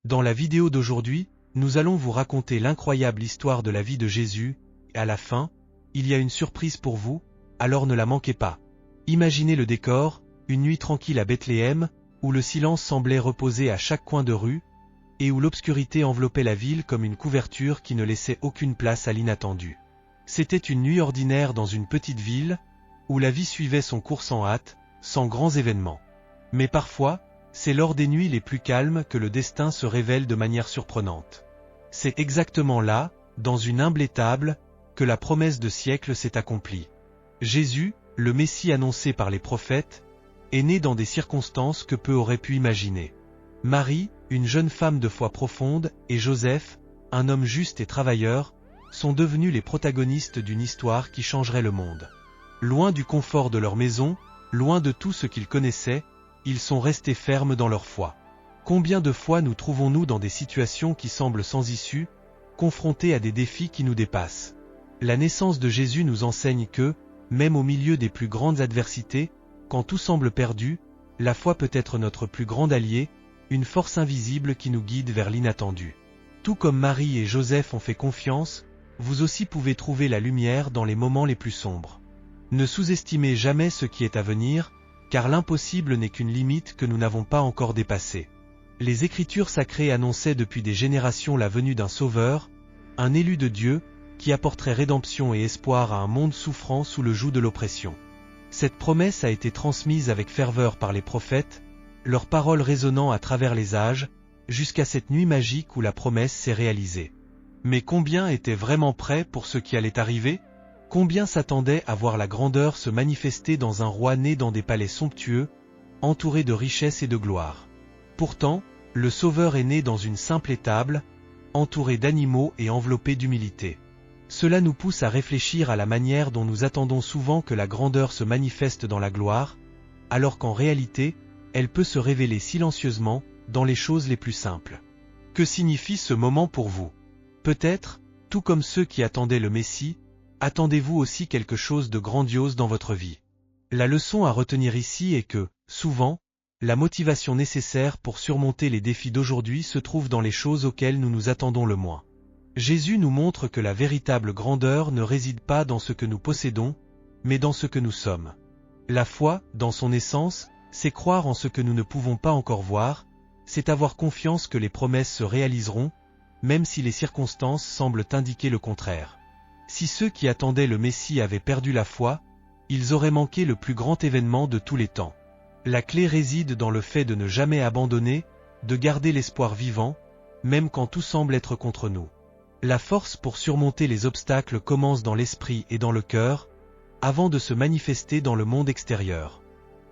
Dans la vidéo d'aujourd'hui, nous allons vous raconter l'incroyable histoire de la vie de Jésus, et à la fin, il y a une surprise pour vous, alors ne la manquez pas. Imaginez le décor, une nuit tranquille à Bethléem, où le silence semblait reposer à chaque coin de rue, et où l'obscurité enveloppait la ville comme une couverture qui ne laissait aucune place à l'inattendu. C'était une nuit ordinaire dans une petite ville, où la vie suivait son cours sans hâte, sans grands événements. Mais parfois, c'est lors des nuits les plus calmes que le destin se révèle de manière surprenante. C'est exactement là, dans une humble étable, que la promesse de siècles s'est accomplie. Jésus, le Messie annoncé par les prophètes, est né dans des circonstances que peu auraient pu imaginer. Marie, une jeune femme de foi profonde, et Joseph, un homme juste et travailleur, sont devenus les protagonistes d'une histoire qui changerait le monde. Loin du confort de leur maison, loin de tout ce qu'ils connaissaient, ils sont restés fermes dans leur foi. Combien de fois nous trouvons-nous dans des situations qui semblent sans issue, confrontés à des défis qui nous dépassent? La naissance de Jésus nous enseigne que, même au milieu des plus grandes adversités, quand tout semble perdu, la foi peut être notre plus grand allié, une force invisible qui nous guide vers l'inattendu. Tout comme Marie et Joseph ont fait confiance, vous aussi pouvez trouver la lumière dans les moments les plus sombres. Ne sous-estimez jamais ce qui est à venir, car l'impossible n'est qu'une limite que nous n'avons pas encore dépassée. Les Écritures sacrées annonçaient depuis des générations la venue d'un Sauveur, un élu de Dieu, qui apporterait rédemption et espoir à un monde souffrant sous le joug de l'oppression. Cette promesse a été transmise avec ferveur par les prophètes, leurs paroles résonnant à travers les âges, jusqu'à cette nuit magique où la promesse s'est réalisée. Mais combien étaient vraiment prêts pour ce qui allait arriver? Combien s'attendaient à voir la grandeur se manifester dans un roi né dans des palais somptueux, entouré de richesses et de gloire? Pourtant, le Sauveur est né dans une simple étable, entouré d'animaux et enveloppé d'humilité. Cela nous pousse à réfléchir à la manière dont nous attendons souvent que la grandeur se manifeste dans la gloire, alors qu'en réalité, elle peut se révéler silencieusement, dans les choses les plus simples. Que signifie ce moment pour vous? Peut-être, tout comme ceux qui attendaient le Messie, attendez-vous aussi quelque chose de grandiose dans votre vie. La leçon à retenir ici est que, souvent, la motivation nécessaire pour surmonter les défis d'aujourd'hui se trouve dans les choses auxquelles nous nous attendons le moins. Jésus nous montre que la véritable grandeur ne réside pas dans ce que nous possédons, mais dans ce que nous sommes. La foi, dans son essence, c'est croire en ce que nous ne pouvons pas encore voir, c'est avoir confiance que les promesses se réaliseront, même si les circonstances semblent indiquer le contraire. Si ceux qui attendaient le Messie avaient perdu la foi, ils auraient manqué le plus grand événement de tous les temps. La clé réside dans le fait de ne jamais abandonner, de garder l'espoir vivant, même quand tout semble être contre nous. La force pour surmonter les obstacles commence dans l'esprit et dans le cœur, avant de se manifester dans le monde extérieur.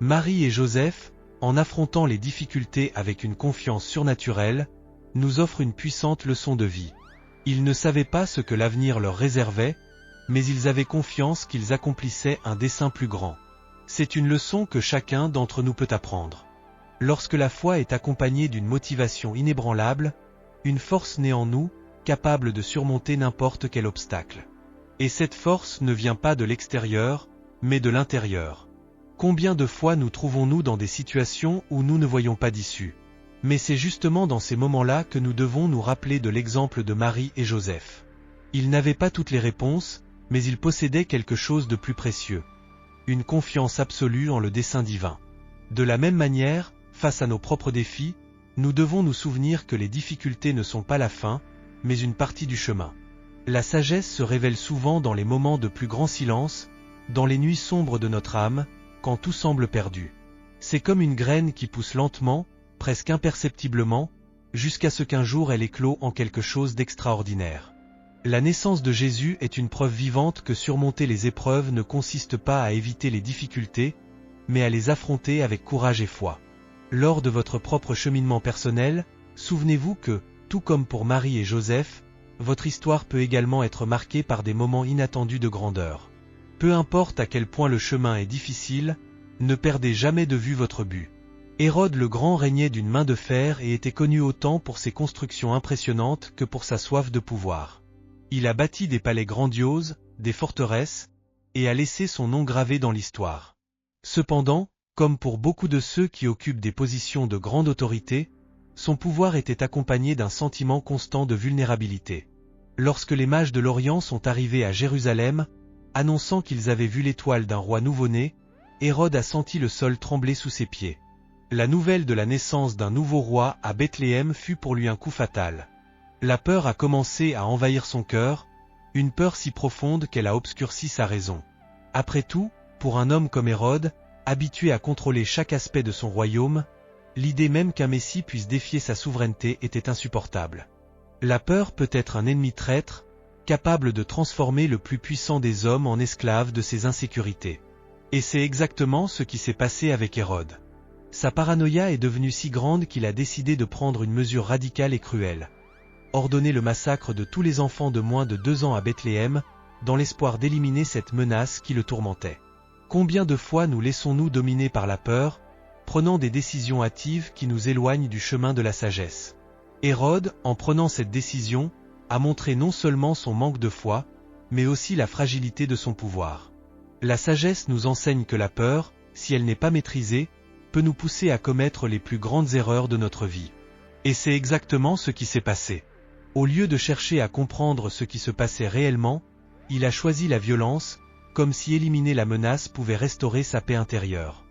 Marie et Joseph, en affrontant les difficultés avec une confiance surnaturelle, nous offrent une puissante leçon de vie. Ils ne savaient pas ce que l'avenir leur réservait, mais ils avaient confiance qu'ils accomplissaient un dessein plus grand. C'est une leçon que chacun d'entre nous peut apprendre. Lorsque la foi est accompagnée d'une motivation inébranlable, une force naît en nous, capable de surmonter n'importe quel obstacle. Et cette force ne vient pas de l'extérieur, mais de l'intérieur. Combien de fois nous trouvons-nous dans des situations où nous ne voyons pas d'issue? Mais c'est justement dans ces moments-là que nous devons nous rappeler de l'exemple de Marie et Joseph. Ils n'avaient pas toutes les réponses, mais ils possédaient quelque chose de plus précieux. Une confiance absolue en le dessein divin. De la même manière, face à nos propres défis, nous devons nous souvenir que les difficultés ne sont pas la fin, mais une partie du chemin. La sagesse se révèle souvent dans les moments de plus grand silence, dans les nuits sombres de notre âme, quand tout semble perdu. C'est comme une graine qui pousse lentement, presque imperceptiblement, jusqu'à ce qu'un jour elle éclot en quelque chose d'extraordinaire. La naissance de Jésus est une preuve vivante que surmonter les épreuves ne consiste pas à éviter les difficultés, mais à les affronter avec courage et foi. Lors de votre propre cheminement personnel, souvenez-vous que, tout comme pour Marie et Joseph, votre histoire peut également être marquée par des moments inattendus de grandeur. Peu importe à quel point le chemin est difficile, ne perdez jamais de vue votre but. Hérode le Grand régnait d'une main de fer et était connu autant pour ses constructions impressionnantes que pour sa soif de pouvoir. Il a bâti des palais grandioses, des forteresses, et a laissé son nom gravé dans l'histoire. Cependant, comme pour beaucoup de ceux qui occupent des positions de grande autorité, son pouvoir était accompagné d'un sentiment constant de vulnérabilité. Lorsque les mages de l'Orient sont arrivés à Jérusalem, annonçant qu'ils avaient vu l'étoile d'un roi nouveau-né, Hérode a senti le sol trembler sous ses pieds. La nouvelle de la naissance d'un nouveau roi à Bethléem fut pour lui un coup fatal. La peur a commencé à envahir son cœur, une peur si profonde qu'elle a obscurci sa raison. Après tout, pour un homme comme Hérode, habitué à contrôler chaque aspect de son royaume, l'idée même qu'un Messie puisse défier sa souveraineté était insupportable. La peur peut être un ennemi traître, capable de transformer le plus puissant des hommes en esclave de ses insécurités. Et c'est exactement ce qui s'est passé avec Hérode. Sa paranoïa est devenue si grande qu'il a décidé de prendre une mesure radicale et cruelle. Ordonner le massacre de tous les enfants de moins de 2 ans à Bethléem, dans l'espoir d'éliminer cette menace qui le tourmentait. Combien de fois nous laissons-nous dominer par la peur, prenant des décisions hâtives qui nous éloignent du chemin de la sagesse? Hérode, en prenant cette décision, a montré non seulement son manque de foi, mais aussi la fragilité de son pouvoir. La sagesse nous enseigne que la peur, si elle n'est pas maîtrisée, peut nous pousser à commettre les plus grandes erreurs de notre vie. Et c'est exactement ce qui s'est passé. Au lieu de chercher à comprendre ce qui se passait réellement, il a choisi la violence, comme si éliminer la menace pouvait restaurer sa paix intérieure.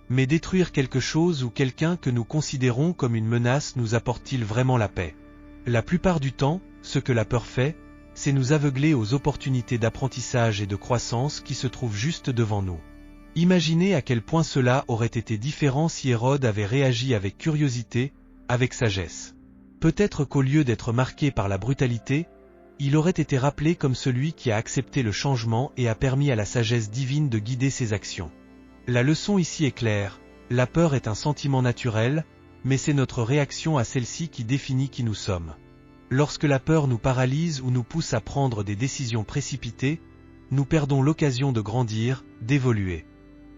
Mais détruire quelque chose ou quelqu'un que nous considérons comme une menace nous apporte-t-il vraiment la paix? La plupart du temps, ce que la peur fait, c'est nous aveugler aux opportunités d'apprentissage et de croissance qui se trouvent juste devant nous. Imaginez à quel point cela aurait été différent si Hérode avait réagi avec curiosité, avec sagesse. Peut-être qu'au lieu d'être marqué par la brutalité, il aurait été rappelé comme celui qui a accepté le changement et a permis à la sagesse divine de guider ses actions. La leçon ici est claire, la peur est un sentiment naturel, mais c'est notre réaction à celle-ci qui définit qui nous sommes. Lorsque la peur nous paralyse ou nous pousse à prendre des décisions précipitées, nous perdons l'occasion de grandir, d'évoluer.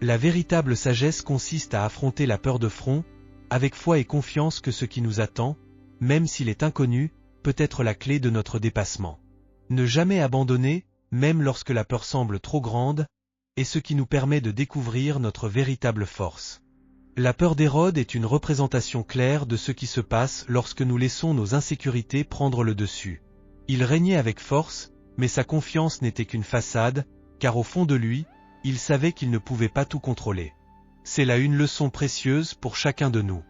La véritable sagesse consiste à affronter la peur de front, avec foi et confiance que ce qui nous attend, même s'il est inconnu, peut être la clé de notre dépassement. Ne jamais abandonner, même lorsque la peur semble trop grande, est ce qui nous permet de découvrir notre véritable force. La peur d'Hérode est une représentation claire de ce qui se passe lorsque nous laissons nos insécurités prendre le dessus. Il régnait avec force, mais sa confiance n'était qu'une façade, car au fond de lui, il savait qu'il ne pouvait pas tout contrôler. C'est là une leçon précieuse pour chacun de nous.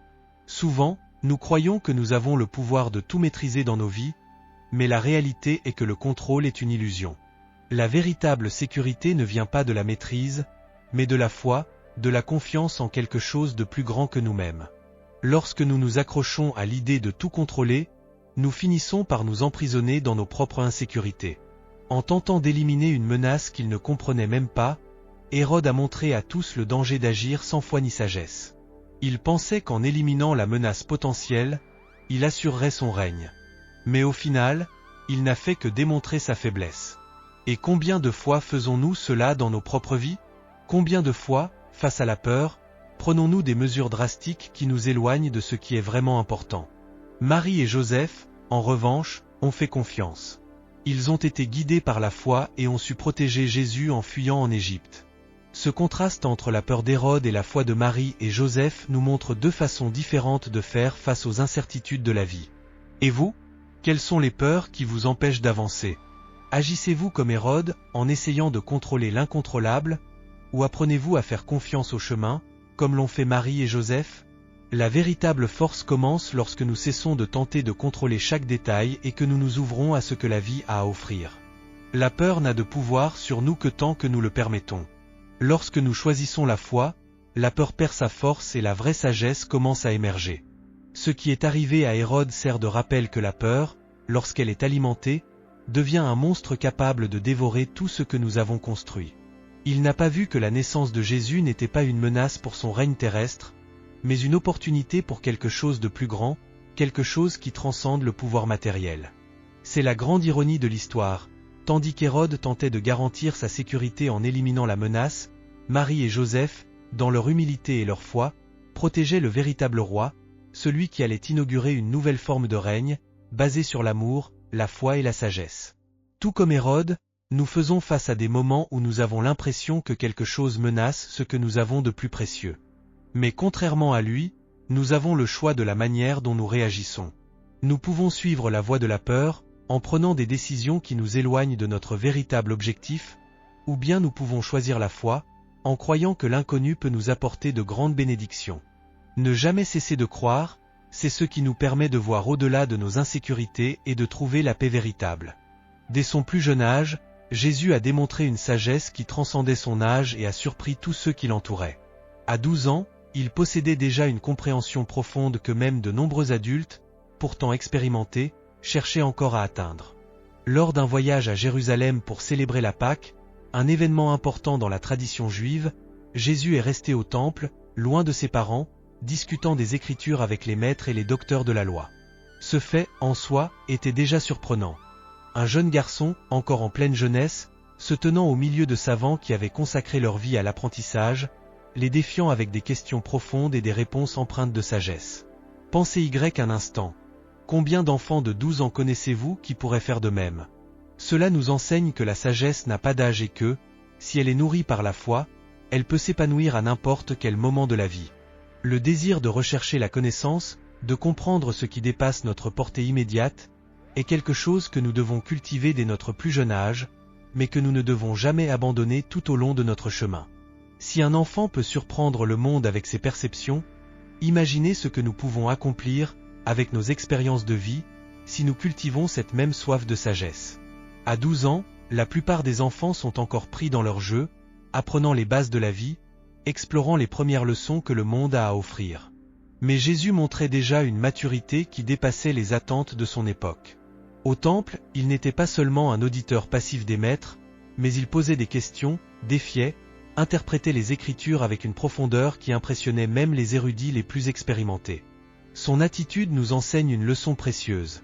Souvent, nous croyons que nous avons le pouvoir de tout maîtriser dans nos vies, mais la réalité est que le contrôle est une illusion. La véritable sécurité ne vient pas de la maîtrise, mais de la foi, de la confiance en quelque chose de plus grand que nous-mêmes. Lorsque nous nous accrochons à l'idée de tout contrôler, nous finissons par nous emprisonner dans nos propres insécurités. En tentant d'éliminer une menace qu'il ne comprenait même pas, Hérode a montré à tous le danger d'agir sans foi ni sagesse. Il pensait qu'en éliminant la menace potentielle, il assurerait son règne. Mais au final, il n'a fait que démontrer sa faiblesse. Et combien de fois faisons-nous cela dans nos propres vies? Combien de fois, face à la peur, prenons-nous des mesures drastiques qui nous éloignent de ce qui est vraiment important? Marie et Joseph, en revanche, ont fait confiance. Ils ont été guidés par la foi et ont su protéger Jésus en fuyant en Égypte. Ce contraste entre la peur d'Hérode et la foi de Marie et Joseph nous montre deux façons différentes de faire face aux incertitudes de la vie. Et vous? Quelles sont les peurs qui vous empêchent d'avancer? Agissez-vous comme Hérode, en essayant de contrôler l'incontrôlable, ou apprenez-vous à faire confiance au chemin, comme l'ont fait Marie et Joseph? La véritable force commence lorsque nous cessons de tenter de contrôler chaque détail et que nous nous ouvrons à ce que la vie a à offrir. La peur n'a de pouvoir sur nous que tant que nous le permettons. Lorsque nous choisissons la foi, la peur perd sa force et la vraie sagesse commence à émerger. Ce qui est arrivé à Hérode sert de rappel que la peur, lorsqu'elle est alimentée, devient un monstre capable de dévorer tout ce que nous avons construit. Il n'a pas vu que la naissance de Jésus n'était pas une menace pour son règne terrestre, mais une opportunité pour quelque chose de plus grand, quelque chose qui transcende le pouvoir matériel. C'est la grande ironie de l'histoire. Tandis qu'Hérode tentait de garantir sa sécurité en éliminant la menace, Marie et Joseph, dans leur humilité et leur foi, protégeaient le véritable roi, celui qui allait inaugurer une nouvelle forme de règne, basée sur l'amour, la foi et la sagesse. Tout comme Hérode, nous faisons face à des moments où nous avons l'impression que quelque chose menace ce que nous avons de plus précieux. Mais contrairement à lui, nous avons le choix de la manière dont nous réagissons. Nous pouvons suivre la voie de la peur, en prenant des décisions qui nous éloignent de notre véritable objectif, ou bien nous pouvons choisir la foi, en croyant que l'inconnu peut nous apporter de grandes bénédictions. Ne jamais cesser de croire, c'est ce qui nous permet de voir au-delà de nos insécurités et de trouver la paix véritable. Dès son plus jeune âge, Jésus a démontré une sagesse qui transcendait son âge et a surpris tous ceux qui l'entouraient. À 12 ans, il possédait déjà une compréhension profonde que même de nombreux adultes, pourtant expérimentés, cherchaient encore à atteindre. Lors d'un voyage à Jérusalem pour célébrer la Pâque, un événement important dans la tradition juive, Jésus est resté au temple, loin de ses parents, discutant des Écritures avec les maîtres et les docteurs de la loi. Ce fait, en soi, était déjà surprenant. Un jeune garçon, encore en pleine jeunesse, se tenant au milieu de savants qui avaient consacré leur vie à l'apprentissage, les défiant avec des questions profondes et des réponses empreintes de sagesse. Pensez un instant. Combien d'enfants de 12 ans connaissez-vous qui pourraient faire de même? Cela nous enseigne que la sagesse n'a pas d'âge et que, si elle est nourrie par la foi, elle peut s'épanouir à n'importe quel moment de la vie. Le désir de rechercher la connaissance, de comprendre ce qui dépasse notre portée immédiate, est quelque chose que nous devons cultiver dès notre plus jeune âge, mais que nous ne devons jamais abandonner tout au long de notre chemin. Si un enfant peut surprendre le monde avec ses perceptions, imaginez ce que nous pouvons accomplir, avec nos expériences de vie, si nous cultivons cette même soif de sagesse. À 12 ans, la plupart des enfants sont encore pris dans leur jeu, apprenant les bases de la vie, explorant les premières leçons que le monde a à offrir. Mais Jésus montrait déjà une maturité qui dépassait les attentes de son époque. Au temple, il n'était pas seulement un auditeur passif des maîtres, mais il posait des questions, défiait, interprétait les Écritures avec une profondeur qui impressionnait même les érudits les plus expérimentés. Son attitude nous enseigne une leçon précieuse.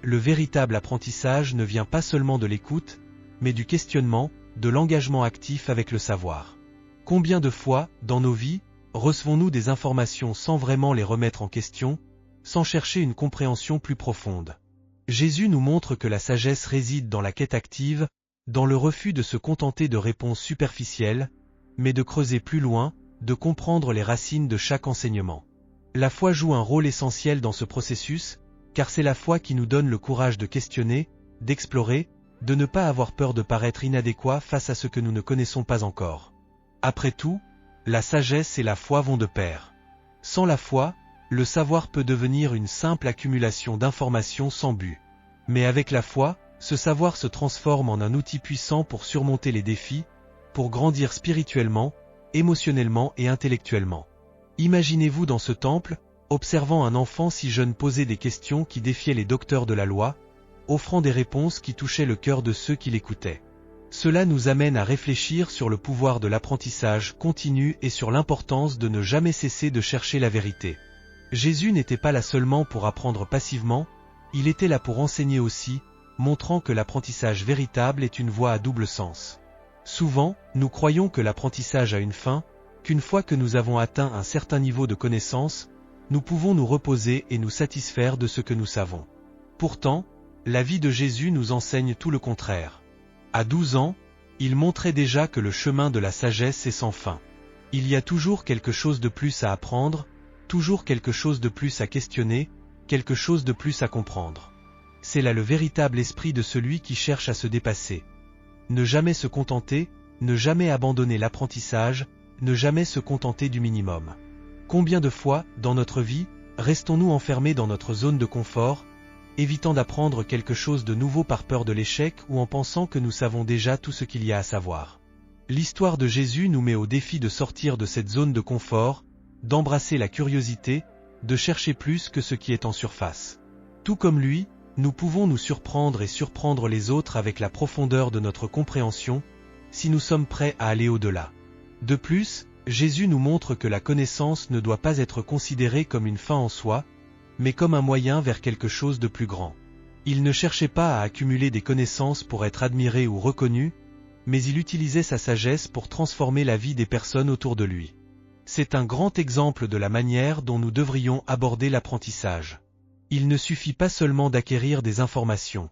Le véritable apprentissage ne vient pas seulement de l'écoute, mais du questionnement, de l'engagement actif avec le savoir. Combien de fois, dans nos vies, recevons-nous des informations sans vraiment les remettre en question, sans chercher une compréhension plus profonde? Jésus nous montre que la sagesse réside dans la quête active, dans le refus de se contenter de réponses superficielles, mais de creuser plus loin, de comprendre les racines de chaque enseignement. La foi joue un rôle essentiel dans ce processus, car c'est la foi qui nous donne le courage de questionner, d'explorer, de ne pas avoir peur de paraître inadéquat face à ce que nous ne connaissons pas encore. Après tout, la sagesse et la foi vont de pair. Sans la foi, le savoir peut devenir une simple accumulation d'informations sans but. Mais avec la foi, ce savoir se transforme en un outil puissant pour surmonter les défis, pour grandir spirituellement, émotionnellement et intellectuellement. Imaginez-vous dans ce temple, observant un enfant si jeune poser des questions qui défiaient les docteurs de la loi, offrant des réponses qui touchaient le cœur de ceux qui l'écoutaient. Cela nous amène à réfléchir sur le pouvoir de l'apprentissage continu et sur l'importance de ne jamais cesser de chercher la vérité. Jésus n'était pas là seulement pour apprendre passivement, il était là pour enseigner aussi, montrant que l'apprentissage véritable est une voie à double sens. Souvent, nous croyons que l'apprentissage a une fin, qu'une fois que nous avons atteint un certain niveau de connaissance, nous pouvons nous reposer et nous satisfaire de ce que nous savons. Pourtant, la vie de Jésus nous enseigne tout le contraire. À 12 ans, il montrait déjà que le chemin de la sagesse est sans fin. Il y a toujours quelque chose de plus à apprendre, toujours quelque chose de plus à questionner, quelque chose de plus à comprendre. C'est là le véritable esprit de celui qui cherche à se dépasser. Ne jamais se contenter, ne jamais abandonner l'apprentissage, ne jamais se contenter du minimum. Combien de fois, dans notre vie, restons-nous enfermés dans notre zone de confort, évitant d'apprendre quelque chose de nouveau par peur de l'échec ou en pensant que nous savons déjà tout ce qu'il y a à savoir? L'histoire de Jésus nous met au défi de sortir de cette zone de confort, d'embrasser la curiosité, de chercher plus que ce qui est en surface. Tout comme lui, nous pouvons nous surprendre et surprendre les autres avec la profondeur de notre compréhension, si nous sommes prêts à aller au-delà. De plus, Jésus nous montre que la connaissance ne doit pas être considérée comme une fin en soi, mais comme un moyen vers quelque chose de plus grand. Il ne cherchait pas à accumuler des connaissances pour être admiré ou reconnu, mais il utilisait sa sagesse pour transformer la vie des personnes autour de lui. C'est un grand exemple de la manière dont nous devrions aborder l'apprentissage. Il ne suffit pas seulement d'acquérir des informations.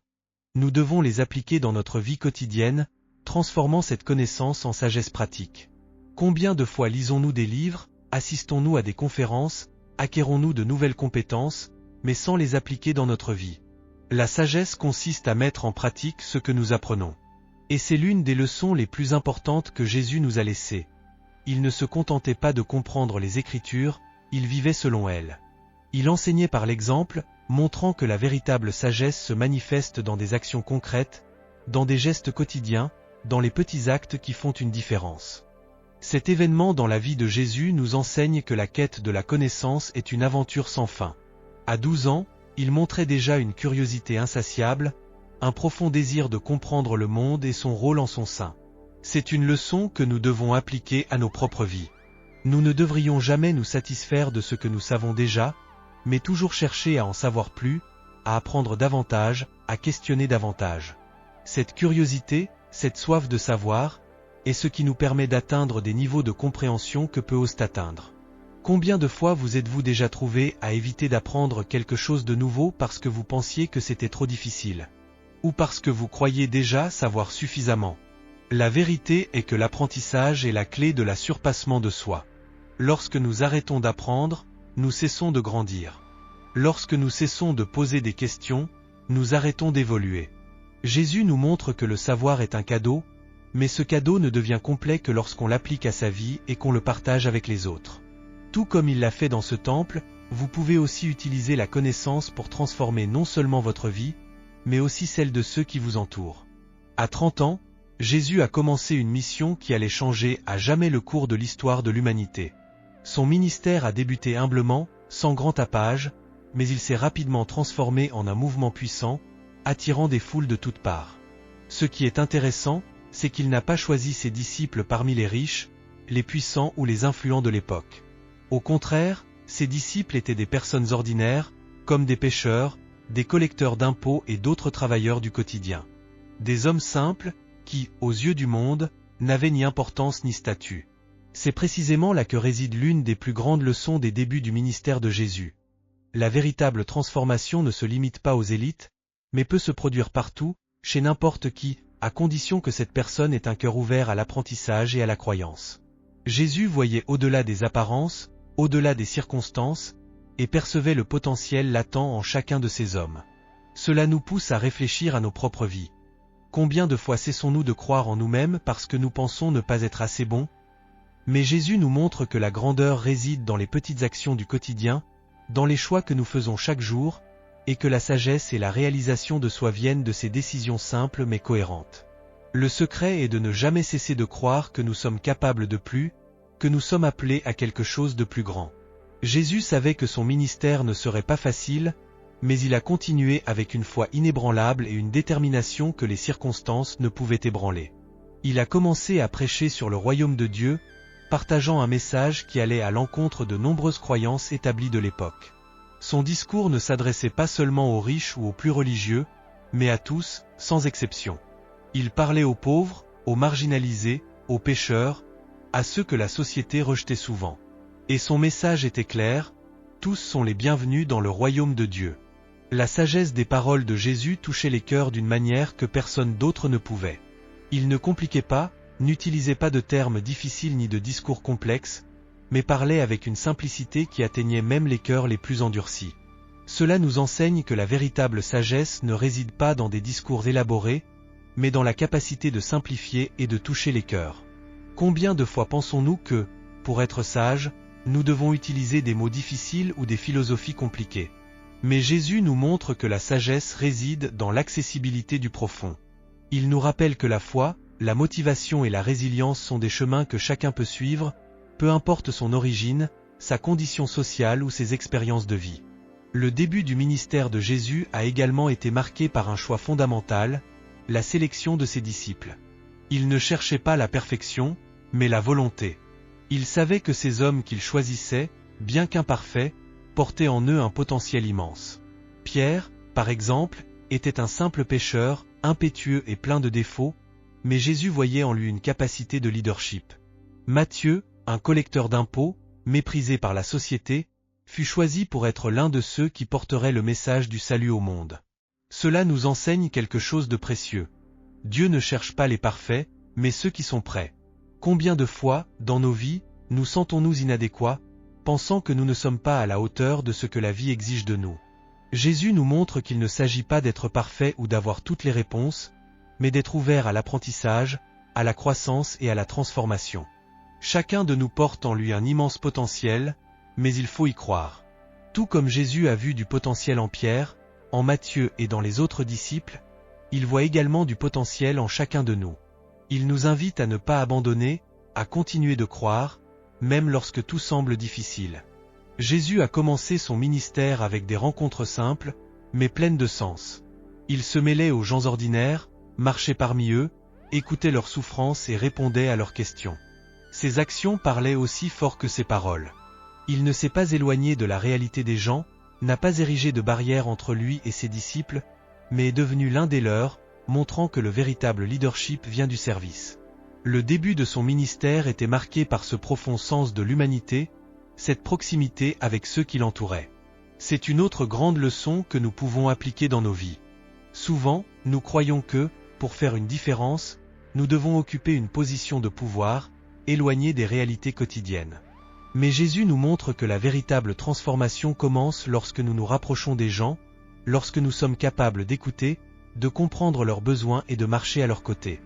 Nous devons les appliquer dans notre vie quotidienne, transformant cette connaissance en sagesse pratique. Combien de fois lisons-nous des livres, assistons-nous à des conférences, acquérons-nous de nouvelles compétences, mais sans les appliquer dans notre vie. La sagesse consiste à mettre en pratique ce que nous apprenons. Et c'est l'une des leçons les plus importantes que Jésus nous a laissées. Il ne se contentait pas de comprendre les Écritures, il vivait selon elles. Il enseignait par l'exemple, montrant que la véritable sagesse se manifeste dans des actions concrètes, dans des gestes quotidiens, dans les petits actes qui font une différence. Cet événement dans la vie de Jésus nous enseigne que la quête de la connaissance est une aventure sans fin. À 12 ans, il montrait déjà une curiosité insatiable, un profond désir de comprendre le monde et son rôle en son sein. C'est une leçon que nous devons appliquer à nos propres vies. Nous ne devrions jamais nous satisfaire de ce que nous savons déjà, mais toujours chercher à en savoir plus, à apprendre davantage, à questionner davantage. Cette curiosité, cette soif de savoir, est ce qui nous permet d'atteindre des niveaux de compréhension que peu osent atteindre. Combien de fois vous êtes-vous déjà trouvé à éviter d'apprendre quelque chose de nouveau parce que vous pensiez que c'était trop difficile? Ou parce que vous croyiez déjà savoir suffisamment? La vérité est que l'apprentissage est la clé de la surpassement de soi. Lorsque nous arrêtons d'apprendre, nous cessons de grandir. Lorsque nous cessons de poser des questions, nous arrêtons d'évoluer. Jésus nous montre que le savoir est un cadeau, mais ce cadeau ne devient complet que lorsqu'on l'applique à sa vie et qu'on le partage avec les autres. Tout comme il l'a fait dans ce temple, vous pouvez aussi utiliser la connaissance pour transformer non seulement votre vie, mais aussi celle de ceux qui vous entourent. À 30 ans, Jésus a commencé une mission qui allait changer à jamais le cours de l'histoire de l'humanité. Son ministère a débuté humblement, sans grand tapage, mais il s'est rapidement transformé en un mouvement puissant, attirant des foules de toutes parts. Ce qui est intéressant, c'est qu'il n'a pas choisi ses disciples parmi les riches, les puissants ou les influents de l'époque. Au contraire, ses disciples étaient des personnes ordinaires, comme des pêcheurs, des collecteurs d'impôts et d'autres travailleurs du quotidien. Des hommes simples, qui, aux yeux du monde, n'avaient ni importance ni statut. C'est précisément là que réside l'une des plus grandes leçons des débuts du ministère de Jésus. La véritable transformation ne se limite pas aux élites, mais peut se produire partout, chez n'importe qui, à condition que cette personne ait un cœur ouvert à l'apprentissage et à la croyance. Jésus voyait au-delà des apparences, au-delà des circonstances, et percevait le potentiel latent en chacun de ces hommes. Cela nous pousse à réfléchir à nos propres vies. Combien de fois cessons-nous de croire en nous-mêmes parce que nous pensons ne pas être assez bons? Mais Jésus nous montre que la grandeur réside dans les petites actions du quotidien, dans les choix que nous faisons chaque jour, et que la sagesse et la réalisation de soi viennent de ces décisions simples mais cohérentes. Le secret est de ne jamais cesser de croire que nous sommes capables de plus, que nous sommes appelés à quelque chose de plus grand. Jésus savait que son ministère ne serait pas facile, mais il a continué avec une foi inébranlable et une détermination que les circonstances ne pouvaient ébranler. Il a commencé à prêcher sur le royaume de Dieu, partageant un message qui allait à l'encontre de nombreuses croyances établies de l'époque. Son discours ne s'adressait pas seulement aux riches ou aux plus religieux, mais à tous, sans exception. Il parlait aux pauvres, aux marginalisés, aux pécheurs, à ceux que la société rejetait souvent. Et son message était clair, tous sont les bienvenus dans le royaume de Dieu. La sagesse des paroles de Jésus touchait les cœurs d'une manière que personne d'autre ne pouvait. Il ne compliquait pas, n'utilisait pas de termes difficiles ni de discours complexes, mais parlait avec une simplicité qui atteignait même les cœurs les plus endurcis. Cela nous enseigne que la véritable sagesse ne réside pas dans des discours élaborés, mais dans la capacité de simplifier et de toucher les cœurs. Combien de fois pensons-nous que, pour être sages, nous devons utiliser des mots difficiles ou des philosophies compliquées? Mais Jésus nous montre que la sagesse réside dans l'accessibilité du profond. Il nous rappelle que la foi, la motivation et la résilience sont des chemins que chacun peut suivre, peu importe son origine, sa condition sociale ou ses expériences de vie. Le début du ministère de Jésus a également été marqué par un choix fondamental, la sélection de ses disciples. Il ne cherchait pas la perfection, mais la volonté. Il savait que ces hommes qu'il choisissait, bien qu'imparfaits, portaient en eux un potentiel immense. Pierre, par exemple, était un simple pécheur, impétueux et plein de défauts, mais Jésus voyait en lui une capacité de leadership. Matthieu, un collecteur d'impôts, méprisé par la société, fut choisi pour être l'un de ceux qui porteraient le message du salut au monde. Cela nous enseigne quelque chose de précieux. Dieu ne cherche pas les parfaits, mais ceux qui sont prêts. Combien de fois, dans nos vies, nous sentons-nous inadéquats, pensant que nous ne sommes pas à la hauteur de ce que la vie exige de nous. Jésus nous montre qu'il ne s'agit pas d'être parfait ou d'avoir toutes les réponses, mais d'être ouvert à l'apprentissage, à la croissance et à la transformation. Chacun de nous porte en lui un immense potentiel, mais il faut y croire. Tout comme Jésus a vu du potentiel en Pierre, en Matthieu et dans les autres disciples, il voit également du potentiel en chacun de nous. Il nous invite à ne pas abandonner, à continuer de croire, même lorsque tout semble difficile. Jésus a commencé son ministère avec des rencontres simples, mais pleines de sens. Il se mêlait aux gens ordinaires, marchait parmi eux, écoutait leurs souffrances et répondait à leurs questions. Ses actions parlaient aussi fort que ses paroles. Il ne s'est pas éloigné de la réalité des gens, n'a pas érigé de barrière entre lui et ses disciples, mais est devenu l'un des leurs, montrant que le véritable leadership vient du service. Le début de son ministère était marqué par ce profond sens de l'humanité, cette proximité avec ceux qui l'entouraient. C'est une autre grande leçon que nous pouvons appliquer dans nos vies. Souvent, nous croyons que, pour faire une différence, nous devons occuper une position de pouvoir, éloignée des réalités quotidiennes. Mais Jésus nous montre que la véritable transformation commence lorsque nous nous rapprochons des gens, lorsque nous sommes capables d'écouter, de comprendre leurs besoins et de marcher à leur côté.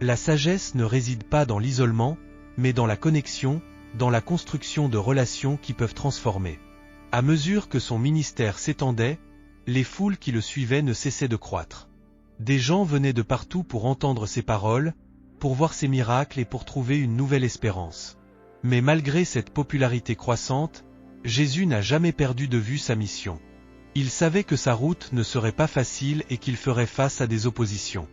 La sagesse ne réside pas dans l'isolement, mais dans la connexion, dans la construction de relations qui peuvent transformer. À mesure que son ministère s'étendait, les foules qui le suivaient ne cessaient de croître. Des gens venaient de partout pour entendre ses paroles, pour voir ses miracles et pour trouver une nouvelle espérance. Mais malgré cette popularité croissante, Jésus n'a jamais perdu de vue sa mission. Il savait que sa route ne serait pas facile et qu'il ferait face à des oppositions.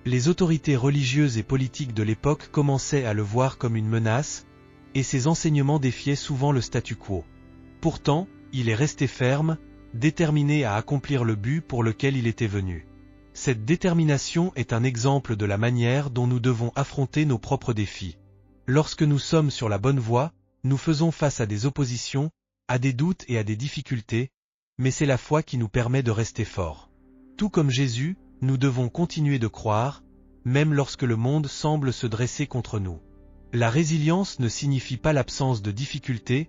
Les autorités religieuses et politiques de l'époque commençaient à le voir comme une menace, et ses enseignements défiaient souvent le statu quo. Pourtant, il est resté ferme, déterminé à accomplir le but pour lequel il était venu. Cette détermination est un exemple de la manière dont nous devons affronter nos propres défis. Lorsque nous sommes sur la bonne voie, nous faisons face à des oppositions, à des doutes et à des difficultés, mais c'est la foi qui nous permet de rester forts. Tout comme Jésus, nous devons continuer de croire, même lorsque le monde semble se dresser contre nous. La résilience ne signifie pas l'absence de difficultés,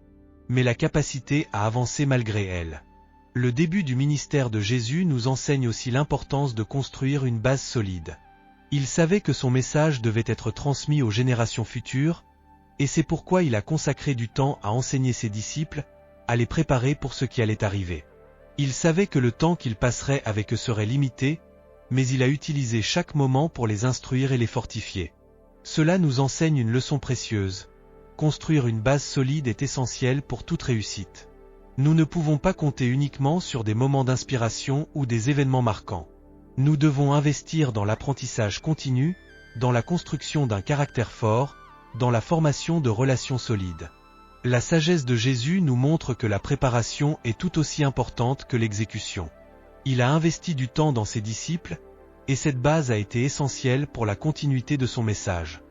mais la capacité à avancer malgré elles. Le début du ministère de Jésus nous enseigne aussi l'importance de construire une base solide. Il savait que son message devait être transmis aux générations futures, et c'est pourquoi il a consacré du temps à enseigner ses disciples, à les préparer pour ce qui allait arriver. Il savait que le temps qu'il passerait avec eux serait limité, mais il a utilisé chaque moment pour les instruire et les fortifier. Cela nous enseigne une leçon précieuse. Construire une base solide est essentiel pour toute réussite. Nous ne pouvons pas compter uniquement sur des moments d'inspiration ou des événements marquants. Nous devons investir dans l'apprentissage continu, dans la construction d'un caractère fort, dans la formation de relations solides. La sagesse de Jésus nous montre que la préparation est tout aussi importante que l'exécution. Il a investi du temps dans ses disciples, et cette base a été essentielle pour la continuité de son message.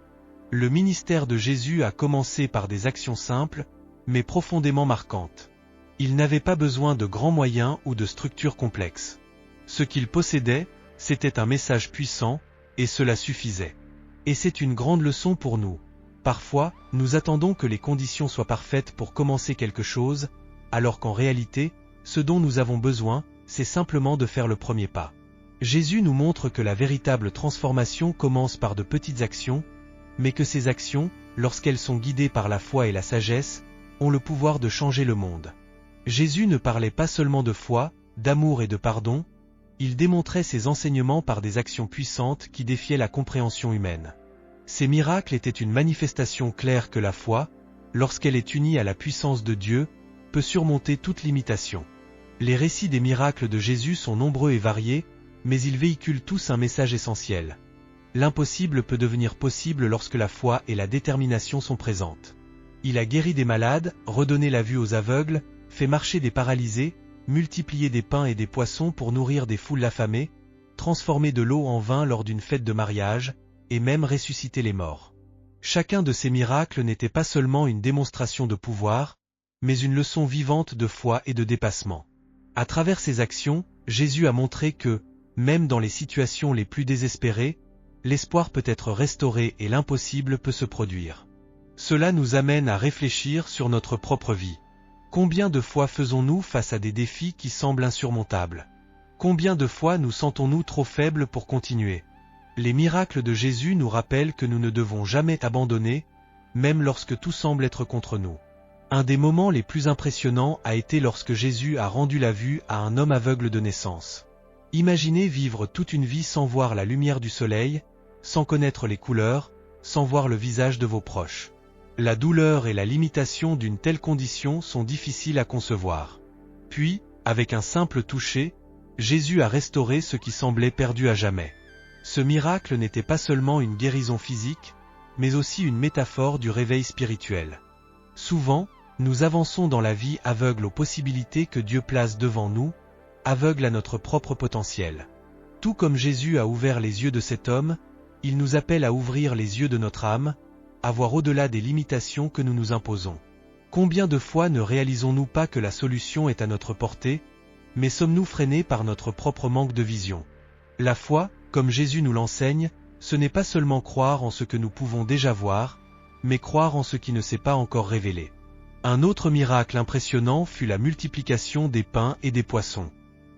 Le ministère de Jésus a commencé par des actions simples, mais profondément marquantes. Il n'avait pas besoin de grands moyens ou de structures complexes. Ce qu'il possédait, c'était un message puissant, et cela suffisait. Et c'est une grande leçon pour nous. Parfois, nous attendons que les conditions soient parfaites pour commencer quelque chose, alors qu'en réalité, ce dont nous avons besoin, c'est simplement de faire le premier pas. Jésus nous montre que la véritable transformation commence par de petites actions, mais que ces actions, lorsqu'elles sont guidées par la foi et la sagesse, ont le pouvoir de changer le monde. Jésus ne parlait pas seulement de foi, d'amour et de pardon, il démontrait ses enseignements par des actions puissantes qui défiaient la compréhension humaine. Ces miracles étaient une manifestation claire que la foi, lorsqu'elle est unie à la puissance de Dieu, peut surmonter toute limitation. Les récits des miracles de Jésus sont nombreux et variés, mais ils véhiculent tous un message essentiel. L'impossible peut devenir possible lorsque la foi et la détermination sont présentes. Il a guéri des malades, redonné la vue aux aveugles, fait marcher des paralysés, multiplié des pains et des poissons pour nourrir des foules affamées, transformé de l'eau en vin lors d'une fête de mariage, et même ressuscité les morts. Chacun de ces miracles n'était pas seulement une démonstration de pouvoir, mais une leçon vivante de foi et de dépassement. À travers ces actions, Jésus a montré que, même dans les situations les plus désespérées, l'espoir peut être restauré et l'impossible peut se produire. Cela nous amène à réfléchir sur notre propre vie. Combien de fois faisons-nous face à des défis qui semblent insurmontables? Combien de fois nous sentons-nous trop faibles pour continuer? Les miracles de Jésus nous rappellent que nous ne devons jamais abandonner, même lorsque tout semble être contre nous. Un des moments les plus impressionnants a été lorsque Jésus a rendu la vue à un homme aveugle de naissance. Imaginez vivre toute une vie sans voir la lumière du soleil, sans connaître les couleurs, sans voir le visage de vos proches. La douleur et la limitation d'une telle condition sont difficiles à concevoir. Puis, avec un simple toucher, Jésus a restauré ce qui semblait perdu à jamais. Ce miracle n'était pas seulement une guérison physique, mais aussi une métaphore du réveil spirituel. Souvent, nous avançons dans la vie aveugles aux possibilités que Dieu place devant nous, aveugles à notre propre potentiel. Tout comme Jésus a ouvert les yeux de cet homme, il nous appelle à ouvrir les yeux de notre âme, à voir au-delà des limitations que nous nous imposons. Combien de fois ne réalisons-nous pas que la solution est à notre portée, mais sommes-nous freinés par notre propre manque de vision? La foi, comme Jésus nous l'enseigne, ce n'est pas seulement croire en ce que nous pouvons déjà voir, mais croire en ce qui ne s'est pas encore révélé. Un autre miracle impressionnant fut la multiplication des pains et des poissons.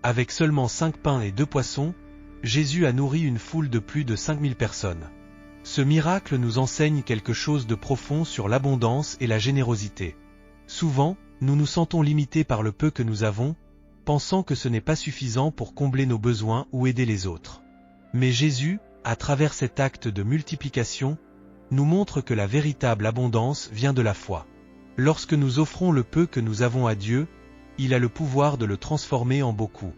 Avec seulement 5 pains et 2 poissons, Jésus a nourri une foule de plus de 5000 personnes. Ce miracle nous enseigne quelque chose de profond sur l'abondance et la générosité. Souvent, nous nous sentons limités par le peu que nous avons, pensant que ce n'est pas suffisant pour combler nos besoins ou aider les autres. Mais Jésus, à travers cet acte de multiplication, nous montre que la véritable abondance vient de la foi. Lorsque nous offrons le peu que nous avons à Dieu, il a le pouvoir de le transformer en beaucoup.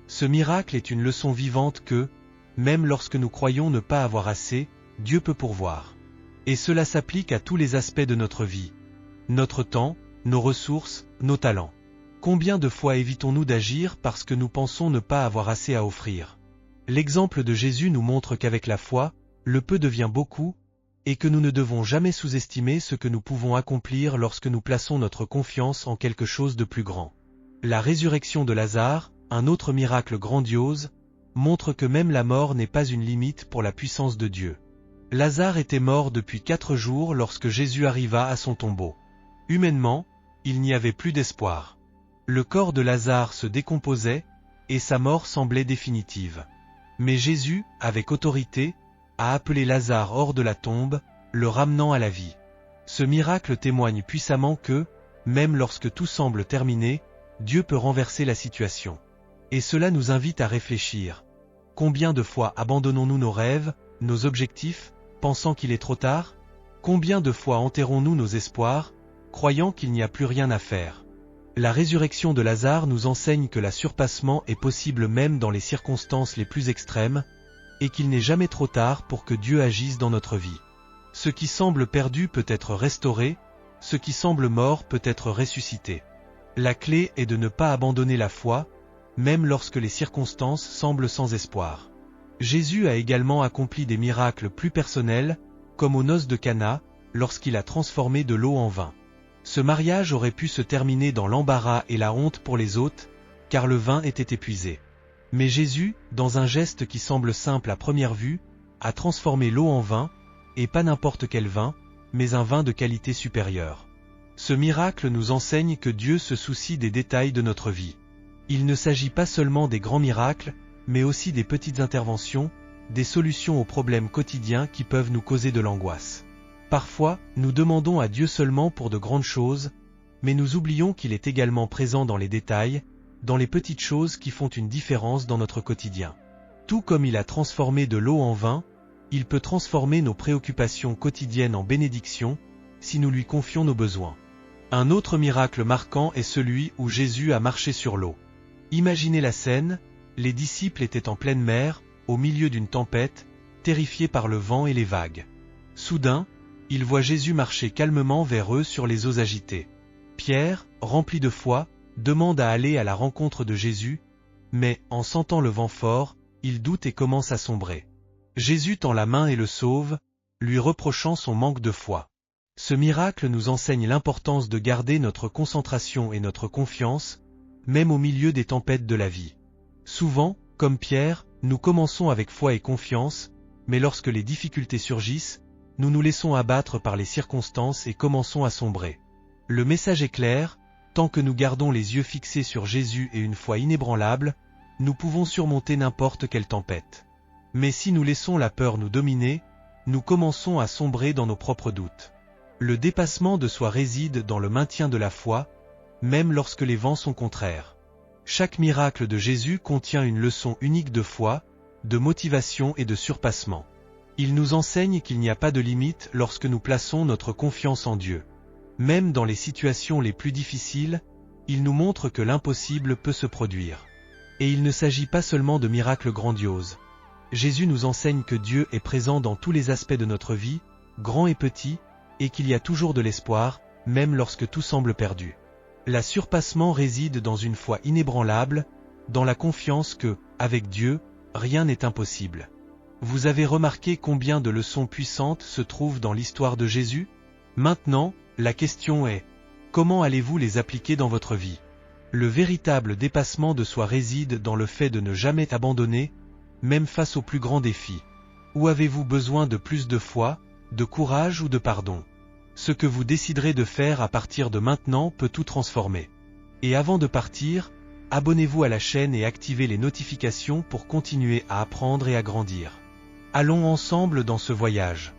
Ce miracle est une leçon vivante que, même lorsque nous croyons ne pas avoir assez, Dieu peut pourvoir. Et cela s'applique à tous les aspects de notre vie. Notre temps, nos ressources, nos talents. Combien de fois évitons-nous d'agir parce que nous pensons ne pas avoir assez à offrir? L'exemple de Jésus nous montre qu'avec la foi, le peu devient beaucoup, et que nous ne devons jamais sous-estimer ce que nous pouvons accomplir lorsque nous plaçons notre confiance en quelque chose de plus grand. La résurrection de Lazare, un autre miracle grandiose, montre que même la mort n'est pas une limite pour la puissance de Dieu. Lazare était mort depuis 4 jours lorsque Jésus arriva à son tombeau. Humainement, il n'y avait plus d'espoir. Le corps de Lazare se décomposait, et sa mort semblait définitive. Mais Jésus, avec autorité, a appelé Lazare hors de la tombe, le ramenant à la vie. Ce miracle témoigne puissamment que, même lorsque tout semble terminé, Dieu peut renverser la situation. Et cela nous invite à réfléchir. Combien de fois abandonnons-nous nos rêves, nos objectifs, pensant qu'il est trop tard? Combien de fois enterrons-nous nos espoirs, croyant qu'il n'y a plus rien à faire? La résurrection de Lazare nous enseigne que l'assurpassement est possible même dans les circonstances les plus extrêmes, et qu'il n'est jamais trop tard pour que Dieu agisse dans notre vie. Ce qui semble perdu peut être restauré, ce qui semble mort peut être ressuscité. La clé est de ne pas abandonner la foi, même lorsque les circonstances semblent sans espoir. Jésus a également accompli des miracles plus personnels, comme aux noces de Cana, lorsqu'il a transformé de l'eau en vin. Ce mariage aurait pu se terminer dans l'embarras et la honte pour les hôtes, car le vin était épuisé. Mais Jésus, dans un geste qui semble simple à première vue, a transformé l'eau en vin, et pas n'importe quel vin, mais un vin de qualité supérieure. Ce miracle nous enseigne que Dieu se soucie des détails de notre vie. Il ne s'agit pas seulement des grands miracles, mais aussi des petites interventions, des solutions aux problèmes quotidiens qui peuvent nous causer de l'angoisse. Parfois, nous demandons à Dieu seulement pour de grandes choses, mais nous oublions qu'il est également présent dans les détails, dans les petites choses qui font une différence dans notre quotidien. Tout comme il a transformé de l'eau en vin, il peut transformer nos préoccupations quotidiennes en bénédictions, si nous lui confions nos besoins. Un autre miracle marquant est celui où Jésus a marché sur l'eau. Imaginez la scène, les disciples étaient en pleine mer, au milieu d'une tempête, terrifiés par le vent et les vagues. Soudain, ils voient Jésus marcher calmement vers eux sur les eaux agitées. Pierre, rempli de foi, demande à aller à la rencontre de Jésus, mais, en sentant le vent fort, il doute et commence à sombrer. Jésus tend la main et le sauve, lui reprochant son manque de foi. Ce miracle nous enseigne l'importance de garder notre concentration et notre confiance, même au milieu des tempêtes de la vie. Souvent, comme Pierre, nous commençons avec foi et confiance, mais lorsque les difficultés surgissent, nous nous laissons abattre par les circonstances et commençons à sombrer. Le message est clair, Tant que nous gardons les yeux fixés sur Jésus et une foi inébranlable, nous pouvons surmonter n'importe quelle tempête. Mais si nous laissons la peur nous dominer, nous commençons à sombrer dans nos propres doutes. Le dépassement de soi réside dans le maintien de la foi, même lorsque les vents sont contraires. Chaque miracle de Jésus contient une leçon unique de foi, de motivation et de surpassement. Il nous enseigne qu'il n'y a pas de limite lorsque nous plaçons notre confiance en Dieu. Même dans les situations les plus difficiles, il nous montre que l'impossible peut se produire. Et il ne s'agit pas seulement de miracles grandioses. Jésus nous enseigne que Dieu est présent dans tous les aspects de notre vie, grands et petits, et qu'il y a toujours de l'espoir, même lorsque tout semble perdu. Le surpassement réside dans une foi inébranlable, dans la confiance que, avec Dieu, rien n'est impossible. Vous avez remarqué combien de leçons puissantes se trouvent dans l'histoire de Jésus? Maintenant, la question est, comment allez-vous les appliquer dans votre vie? Le véritable dépassement de soi réside dans le fait de ne jamais abandonner, même face aux plus grands défis. Ou avez-vous besoin de plus de foi, de courage ou de pardon? Ce que vous déciderez de faire à partir de maintenant peut tout transformer. Et avant de partir, abonnez-vous à la chaîne et activez les notifications pour continuer à apprendre et à grandir. Allons ensemble dans ce voyage.